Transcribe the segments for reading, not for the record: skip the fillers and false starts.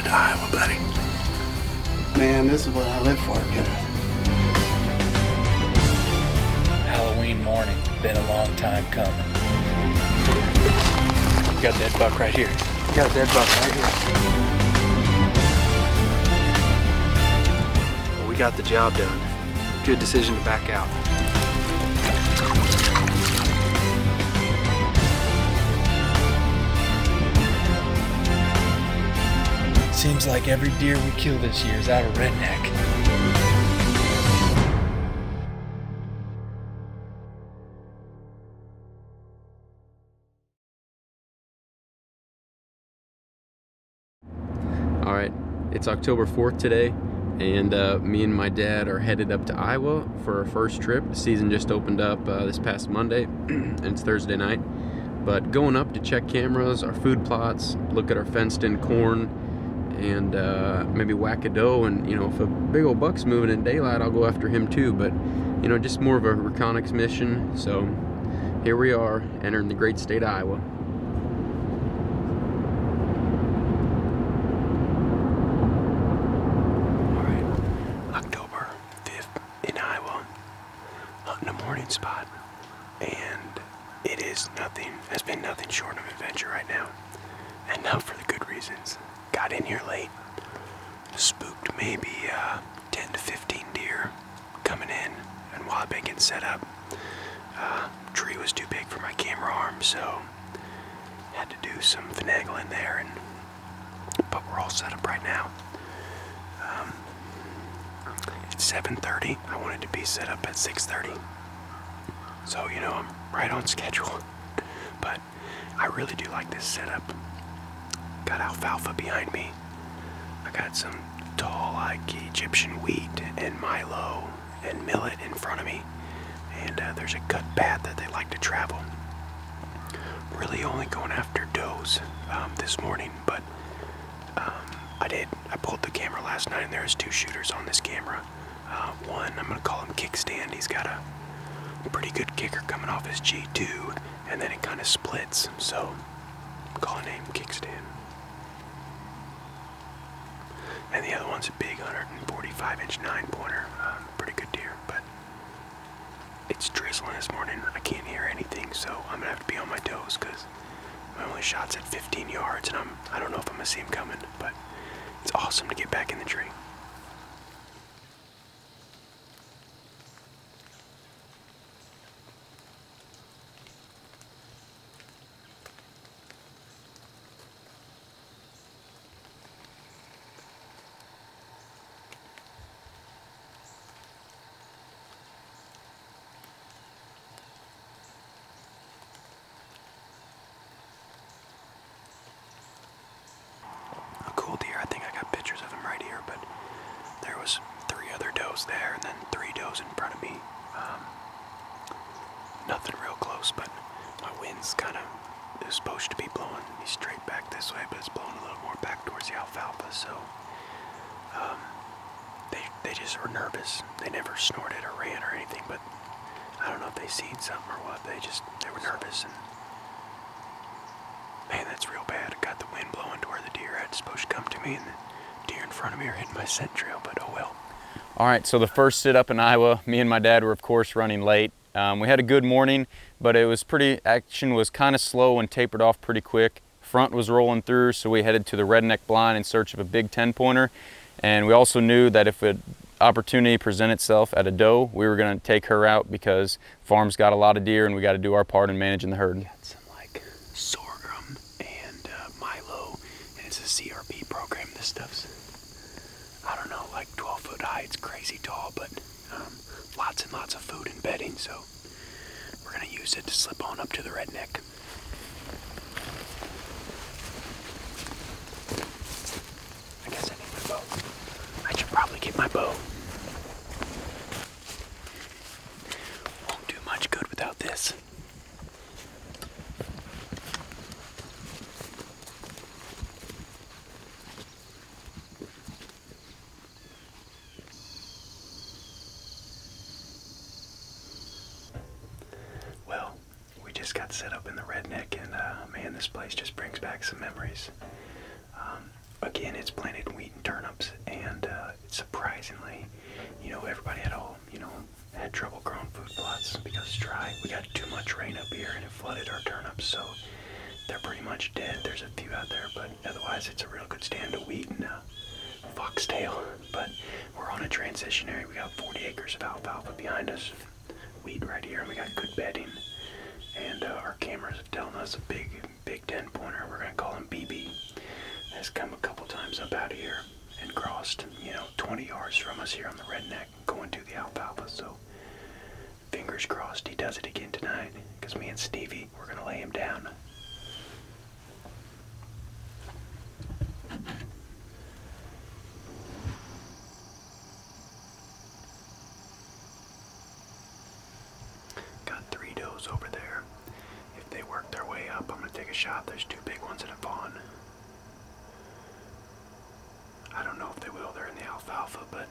to Iowa, buddy. Man, this is what I live for, kid. Halloween morning. Been a long time coming. We got a dead buck right here. We got a dead buck right here. Well, we got the job done. Good decision to back out. Seems like every deer we kill this year is out of redneck. All right, it's October 4th today, and me and my dad are headed up to Iowa for our first trip. The season just opened up this past Monday, and it's Thursday night. But going up to check cameras, our food plots, look at our fenced-in corn, and maybe whack a doe. And you know, if a big old buck's moving in daylight, I'll go after him too. But you know, just more of a reconnaissance mission. So here we are, entering the great state of Iowa. All right, October 5th in Iowa, hunting a morning spot, and it is nothing, has been nothing short of adventure right now, and not for the good reasons. Got in here late, spooked maybe 10 to 15 deer coming in, and while I've been getting set up, tree was too big for my camera arm, so had to do some finagling there, but we're all set up right now. It's 7:30. I wanted to be set up at 6:30, so you know, I'm right on schedule. But I really do like this setup. Got alfalfa behind me. I got some tall, like Egyptian wheat and milo and millet in front of me. And there's a cut path that they like to travel. Really only going after does this morning, but I pulled the camera last night, and there's 2 shooters on this camera. One, I'm gonna call him Kickstand. He's got a pretty good kicker coming off his G2, and then it kind of splits, so I'm calling him Kickstand. And the other one's a big 145-inch 9-pointer. Pretty good deer, but it's drizzling this morning. I can't hear anything, so I'm gonna have to be on my toes because my only shot's at 15 yards, and I don't know if I'm gonna see him coming, but it's awesome to get back in the tree. Deer. I think I got pictures of him right here, but there was 3 other does there, and then 3 does in front of me. Nothing real close, but my wind's kind of is supposed to be blowing me straight back this way, but it's blowing a little more back towards the alfalfa. So they just were nervous. They never snorted or ran or anything, but I don't know if they seen something or what. They were nervous, and man, that's real bad. I got the wind blowing to where the deer had supposed to come to me, and the deer in front of me are hitting my scent trail, but oh well. All right, so the first sit up in Iowa, me and my dad were of course running late. We had a good morning, but it was action was kind of slow and tapered off pretty quick. Front was rolling through, so we headed to the redneck blind in search of a big 10-pointer. And we also knew that if an opportunity presented itself at a doe, we were gonna take her out because farm's got a lot of deer and we gotta do our part in managing the herd. Got some like sorghum and milo, and it's a CRP program. This stuff's, I don't know, like 12 foot high. It's crazy tall, but lots and lots of food and bedding, so we're gonna use it to slip on up to the redneck. I guess I need my bow. I should probably get my bow. Won't do much good without this. Well, we just got set up in the redneck, and man, this place just brings back some memories. again, it's planted wheat and turnips, and surprisingly, you know, everybody had had trouble growing food plots because it's dry. We got too much rain up here and it flooded our turnips, so they're pretty much dead. There's a few out there, but otherwise it's a real good stand of wheat and foxtail. But we're on a transition area. We got 40 acres of alfalfa behind us, wheat right here, and we got good bedding. And our cameras are telling us a big 10-pointer, we're gonna call him BB, has come a couple times up out of here and crossed, 20 yards from us here on the redneck going to the alfalfa. So fingers crossed he does it again tonight, because me and Stevie, we're gonna lay him down. Got 3 does over there. If they work their way up, I'm gonna take a shot. There's 2 big ones in a fawn. I don't know if they will. They're in the alfalfa, but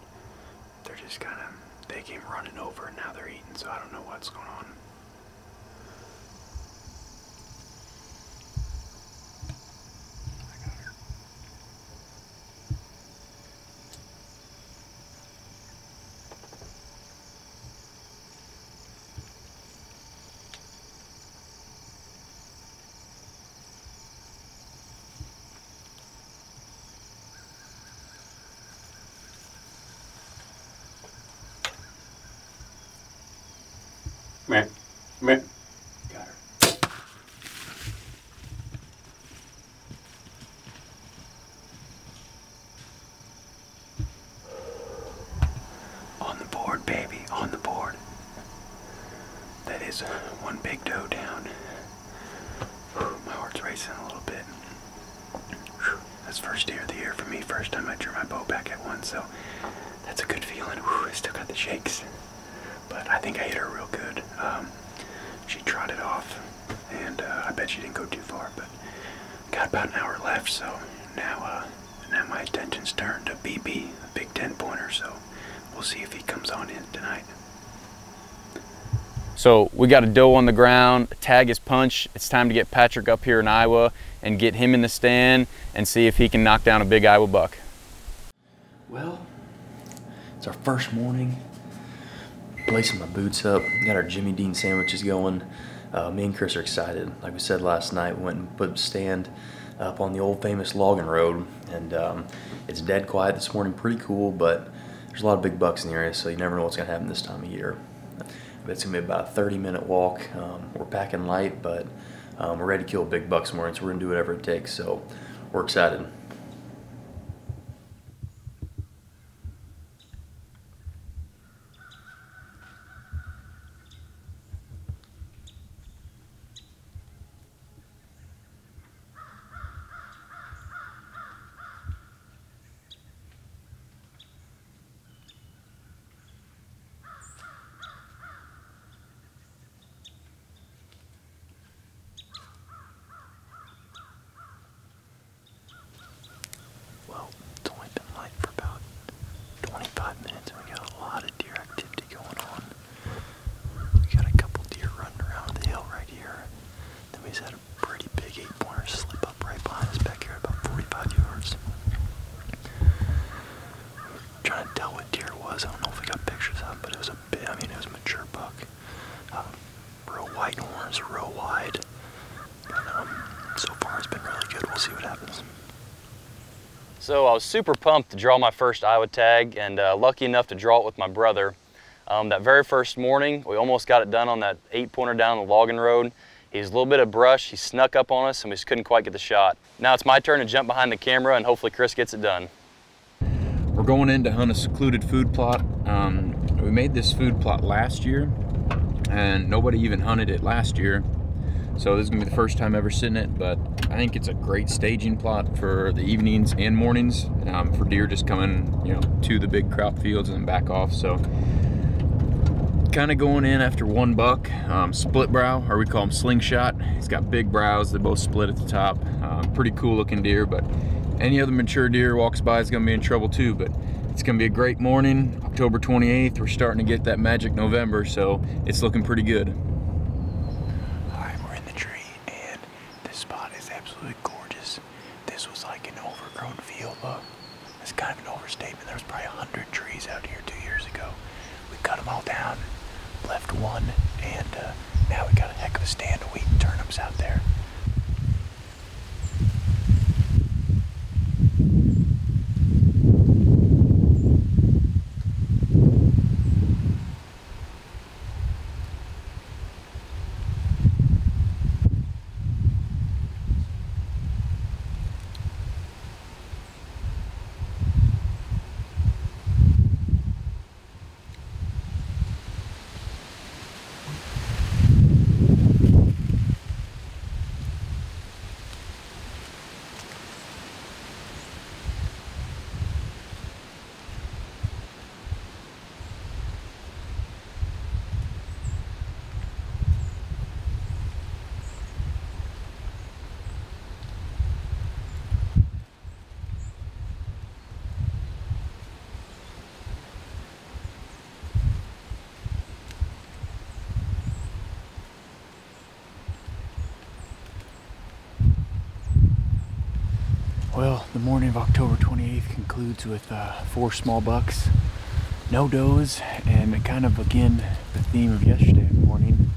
they're just they came running over and now they're eating, so I don't know what's going on. Meh. Meh. Got her. On the board, baby. On the board. That is one big doe down. My heart's racing a little bit. That's first deer of the year for me. First time I drew my bow back at one, so that's a good feeling. I still got the shakes. But I think I hit her real good. She trotted off, and I bet she didn't go too far, but got about an hour left, so now my attention's turned to BB, a big 10-pointer, so we'll see if he comes on in tonight. So we got a doe on the ground, a tag is punched. It's time to get Patrick up here in Iowa and get him in the stand and see if he can knock down a big Iowa buck. Well, it's our first morning. Lacing my boots up, got our Jimmy Dean sandwiches going. Me and Chris are excited. Like we said last night, we went and put a stand up on the old famous logging road, and it's dead quiet this morning, pretty cool, but there's a lot of big bucks in the area, so you never know what's gonna happen this time of year. But it's gonna be about a 30-minute walk. We're packing light, but we're ready to kill a big buck this morning, so we're gonna do whatever it takes, so we're excited. Well, it's only been light for about 25 minutes and we got a lot of deer activity going on. We got a couple deer running around the hill right here. Then we just had a pretty big 8-pointer slip up right behind us back here at about 45 yards. Trying to tell what deer it was. I don't know if we got pictures of it, but it was a bit, it was a mature buck. Real white horns, real wide. But so far it's been really good. We'll see what happens. So I was super pumped to draw my first Iowa tag, and lucky enough to draw it with my brother. That very first morning, we almost got it done on that 8-pointer down the logging road. He was a little bit of brush, he snuck up on us, and we just couldn't quite get the shot. Now it's my turn to jump behind the camera, and hopefully Chris gets it done. We're going in to hunt a secluded food plot. We made this food plot last year, and nobody even hunted it last year. So this is gonna be the first time ever sitting it, but I think it's a great staging plot for the evenings and mornings for deer just coming, to the big crop fields and then back off. So kind of going in after one buck, split brow, or we call him slingshot. He's got big brows, they both split at the top. Pretty cool looking deer, but any other mature deer walks by is gonna be in trouble too. But it's gonna be a great morning, October 28th. We're starting to get that magic November, so it's looking pretty good. Alright, we're in the tree, and this spot is absolutely gorgeous. This this was like an overgrown field. Look, it's kind of an overstatement. There was probably 100 trees out here 2 years ago. We cut them all down, left one, and now we got a heck of a stand of wheat and turnips out there. Well, the morning of October 28th concludes with 4 small bucks, no does, and kind of again the theme of yesterday morning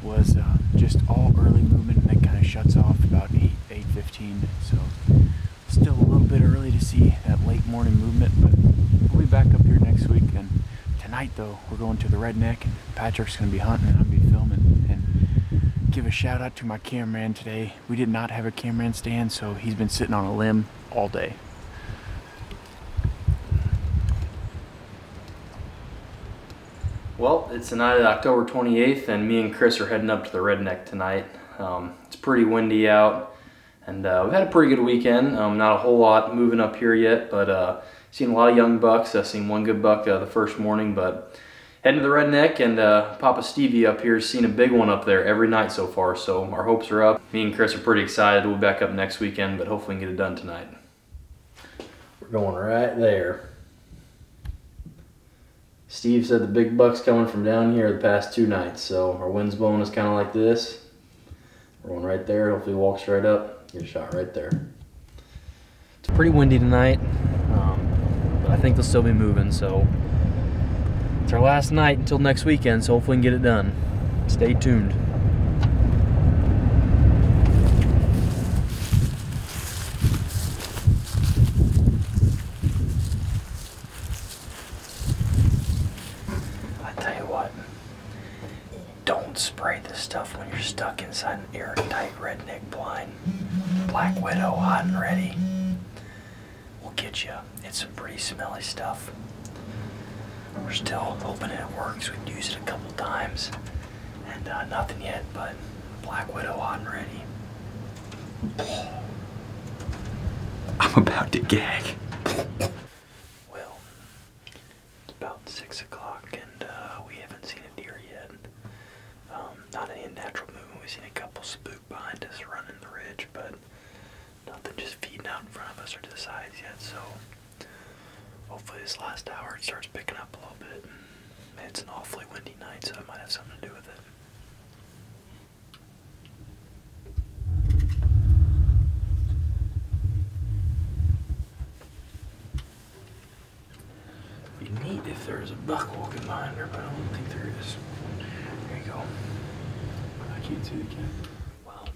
was just all early movement, and then kind of shuts off about 8:15. So still a little bit early to see that late morning movement, but we'll be back up here next week. And tonight though, we're going to the Redneck, and Patrick's going to be hunting and I'll be filming. And give a shout out to my cameraman today. We did not have a cameraman stand, so he's been sitting on a limb all day. Well, it's the night of October 28th, and me and Chris are heading up to the Redneck tonight. It's pretty windy out, and we've had a pretty good weekend. Not a whole lot moving up here yet, but seen a lot of young bucks. I've seen one good buck the first morning, but heading to the Redneck, and Papa Stevie up here has seen a big one up there every night so far, so our hopes are up. Me and Chris are pretty excited. We'll be back up next weekend, but hopefully we can get it done tonight. We're going right there. Steve said the big buck's coming from down here the past 2 nights, so our wind's blowing us kind of like this. We're going right there. Hopefully he walks right up, get a shot right there. It's pretty windy tonight, but I think they'll still be moving, so it's our last night until next weekend, so hopefully we can get it done. Stay tuned. I tell you what, don't spray this stuff when you're stuck inside an airtight redneck blind. Black Widow, hot and ready. Will get you. It's some pretty smelly stuff. We're still hoping it works. We've used it a couple times, and nothing yet, but Black Widow hot and ready. I'm about to gag. Well, it's about 6 o'clock, and we haven't seen a deer yet. Not any natural movement. We've seen a couple spook behind us running the ridge, but nothing just feeding out in front of us or to the sides yet, so hopefully this last hour it starts picking up a little bit. It's an awfully windy night, so it might have something to do with it. It'd be neat if there was a buck walking behind her, but I don't think there is. There you go. I can't see the cat. Well,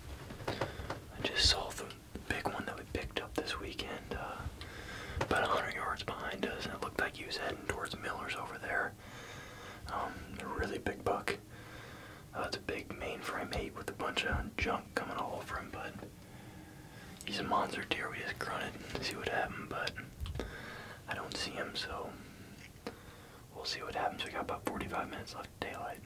I just saw the big one that we picked up this weekend. About 100 yards behind us, and it looked like he was heading towards the Millers over there. A really big buck. It's a big mainframe 8 with a bunch of junk coming all over him, but he's a monster deer. We just grunted to see what happened, but I don't see him, so we'll see what happens. We got about 45 minutes left of daylight.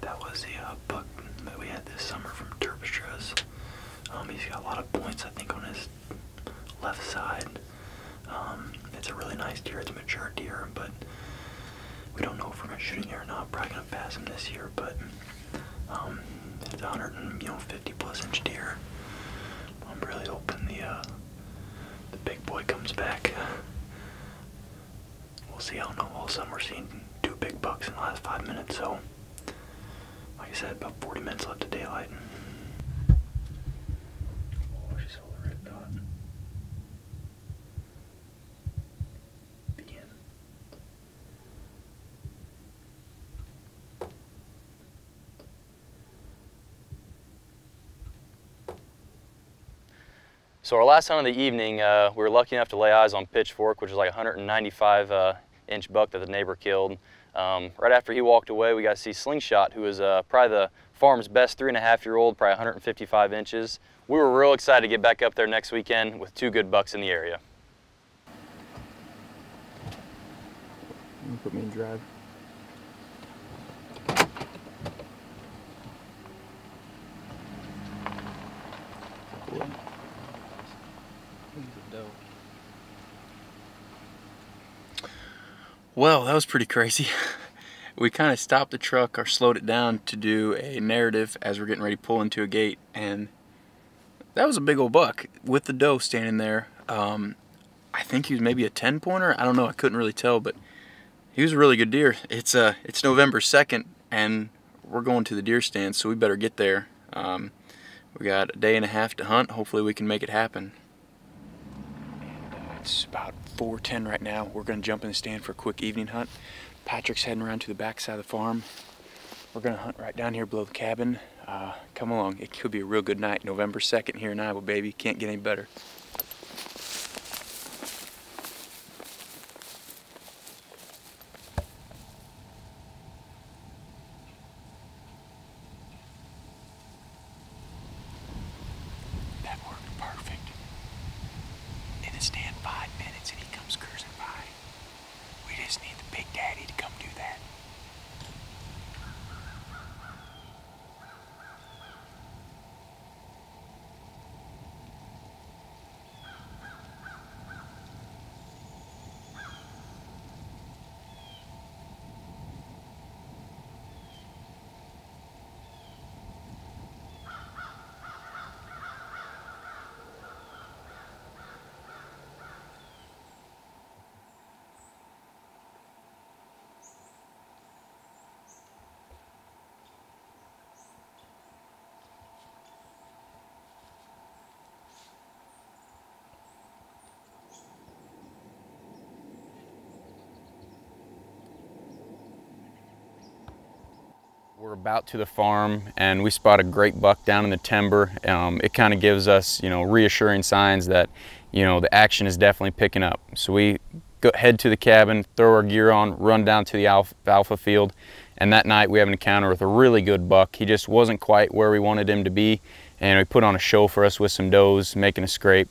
That was the buck that we had this summer from Terpstras. He's got a lot of points, I think, on his left side. It's a really nice deer. It's a mature deer, but we don't know if we're gonna shoot him here or not. Probably gonna pass him this year, but it's a 150 plus inch deer. I'm really hoping the big boy comes back. We'll see. I don't know. All of a sudden we're seeing 2 big bucks in the last 5 minutes. So, like I said, about 40 minutes left of daylight. Oh, she saw the red dot. Begin. So our last hunt of the evening, we were lucky enough to lay eyes on Pitchfork, which is like a 195 inch buck that the neighbor killed. Right after he walked away, we got to see Slingshot, who is probably the farm's best 3.5-year-old, probably 155 inches. We were real excited to get back up there next weekend with 2 good bucks in the area. You put me in drive. Well, that was pretty crazy. We kind of stopped the truck or slowed it down to do a narrative as we're getting ready to pull into a gate, and that was a big old buck with the doe standing there. I think he was maybe a 10-pointer. I don't know. I couldn't really tell, but he was a really good deer. It's November 2nd, and we're going to the deer stand, so we better get there. We got a day and a half to hunt. Hopefully we can make it happen. It's about 4:10 right now. We're gonna jump in the stand for a quick evening hunt. Patrick's heading around to the back side of the farm. We're gonna hunt right down here below the cabin. Come along, it could be a real good night. November 2nd here in Iowa, baby. Can't get any better. That worked perfect. In the stand 5 minutes and he comes cruising by. We just need the big daddy to come do that. We're about to the farm and we spot a great buck down in the timber. It kind of gives us, reassuring signs that, the action is definitely picking up. So we head to the cabin, throw our gear on, run down to the alpha field. And that night we have an encounter with a really good buck. He just wasn't quite where we wanted him to be. And we put on a show for us with some does, making a scrape.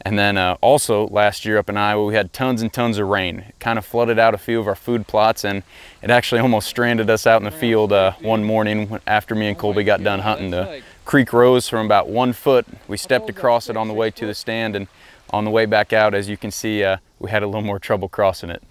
And then also last year up in Iowa, we had tons and tons of rain. It kind of flooded out a few of our food plots, and it actually almost stranded us out in the field one morning after me and Colby got done hunting. The creek rose from about 1 foot. We stepped across it on the way to the stand, and on the way back out, as you can see, we had a little more trouble crossing it.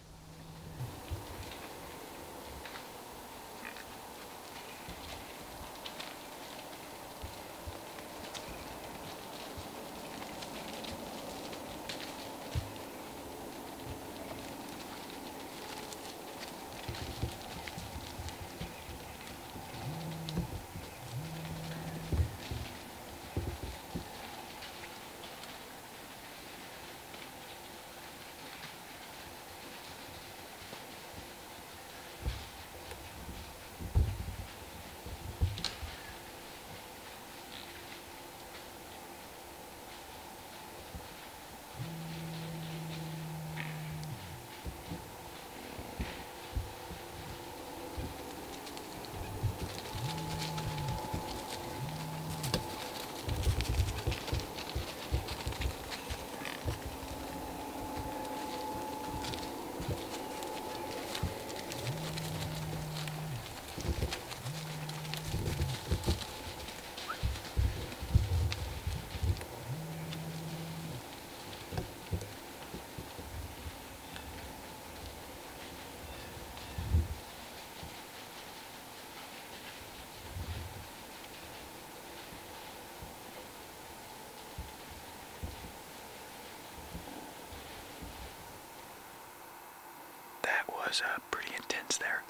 was pretty intense there.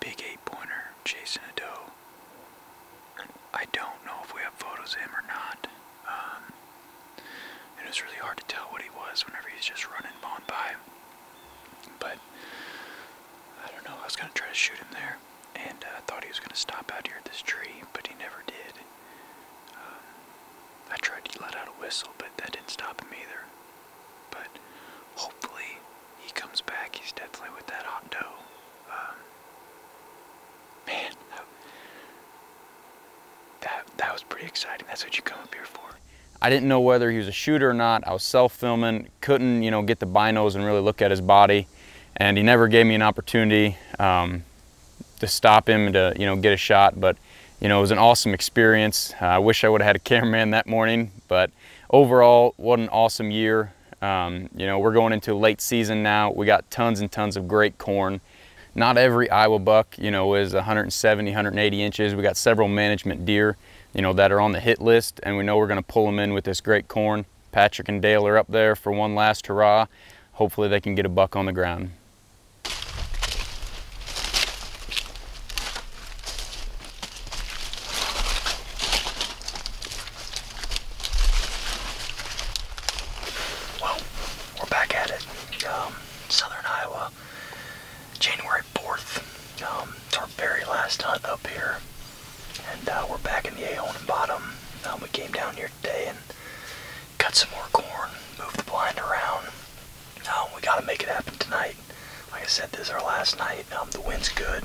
Big 8-pointer chasing a doe. I don't know if we have photos of him or not. It was really hard to tell what he was whenever he's just running on by. But I don't know, I was going to try to shoot him there, and I thought he was going to stop out here at this tree, but he never did. I tried to let out a whistle, but that didn't stop him either. But hopefully he comes back. He's definitely with that hot doe. Man, that was pretty exciting. That's what you come up here for. I didn't know whether he was a shooter or not. I was self-filming, couldn't, get the binos and really look at his body, and he never gave me an opportunity to stop him and to, get a shot. But, it was an awesome experience. I wish I would have had a cameraman that morning, but overall, what an awesome year. We're going into late season now. We got tons and tons of great corn. Not every Iowa buck, is 170, 180 inches. We got several management deer, that are on the hit list, and we know we're going to pull them in with this great corn. Patrick and Dale are up there for one last hurrah. Hopefully they can get a buck on the ground. Well, we're back at it. Southern Iowa, January 4th. It's our very last hunt up here. And we're back in the Ahonan Bottom. We came down here today and cut some more corn, moved the blind around. We got to make it happen tonight. Like I said, this is our last night. The wind's good.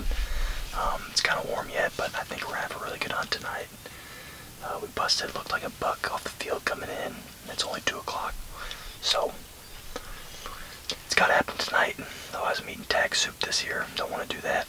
It's kind of warm yet, but I think we're going to have a really good hunt tonight. We busted, looked like a buck off the field coming in. It's only 2 o'clock. So, it's got to happen tonight. Otherwise, I'm eating tag soup this year. Don't want to do that.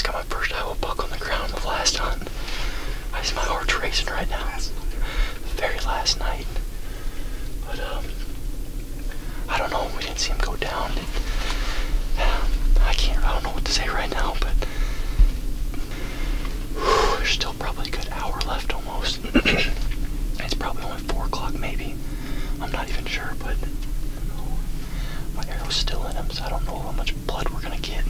Got my first Iowa buck on the ground the last hunt. My heart's racing right now. The very last night. But I don't know. We didn't see him go down. I don't know what to say right now, but there's still probably a good hour left almost. It's probably only 4 o'clock maybe. I'm not even sure, but my arrow's still in him, so I don't know how much blood we're gonna get.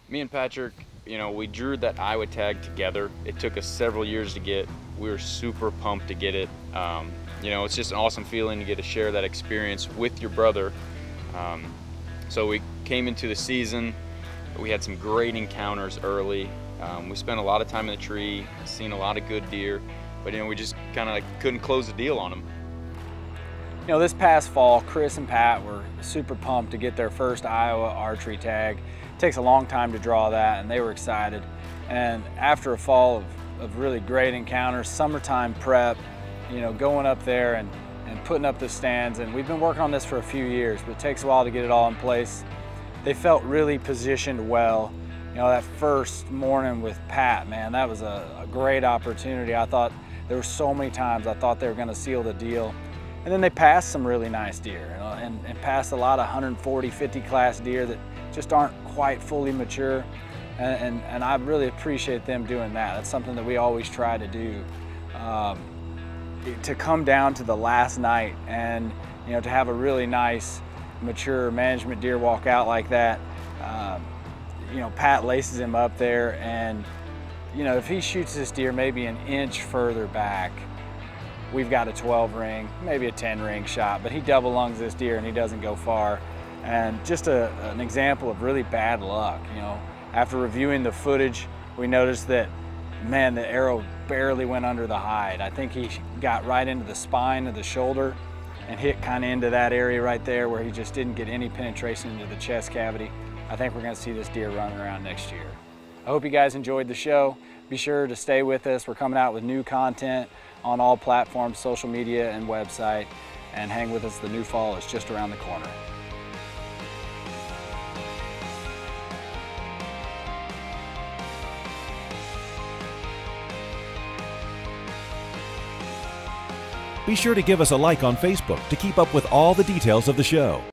Me and Patrick, you know, we drew that Iowa tag together. It took us several years to get. We were super pumped to get it. You know, it's just an awesome feeling to get to share that experience with your brother. So we came into the season. We had some great encounters early. We spent a lot of time in the tree, seen a lot of good deer, but you know, we just kind of like couldn't close the deal on them. You know, this past fall, Chris and Pat were super pumped to get their first Iowa archery tag. It takes a long time to draw that, and they were excited. And after a fall of really great encounters, summertime prep, you know, going up there and putting up the stands, and we've been working on this for a few years, but it takes a while to get it all in place. They felt really positioned well. You know, that first morning with Pat, man, that was a great opportunity. I thought there were so many times I thought they were gonna seal the deal. And then they passed some really nice deer, you know, and passed a lot of 140, 50 class deer that just aren't quite fully mature. And I really appreciate them doing that. That's something that we always try to do. To come down to the last night and, you know, to have a really nice, mature management deer walk out like that, you know, Pat laces him up there, and, you know, if he shoots this deer maybe an inch further back, we've got a 12 ring, maybe a 10 ring shot, but he double lungs this deer and he doesn't go far. And just an example of really bad luck. You know, after reviewing the footage, we noticed that, man, the arrow barely went under the hide. I think he got right into the spine of the shoulder and hit kind of into that area right there where he just didn't get any penetration into the chest cavity. I think we're gonna see this deer running around next year. I hope you guys enjoyed the show. Be sure to stay with us. We're coming out with new content on all platforms, social media and website, and hang with us. The new fall is just around the corner. Be sure to give us a like on Facebook to keep up with all the details of the show.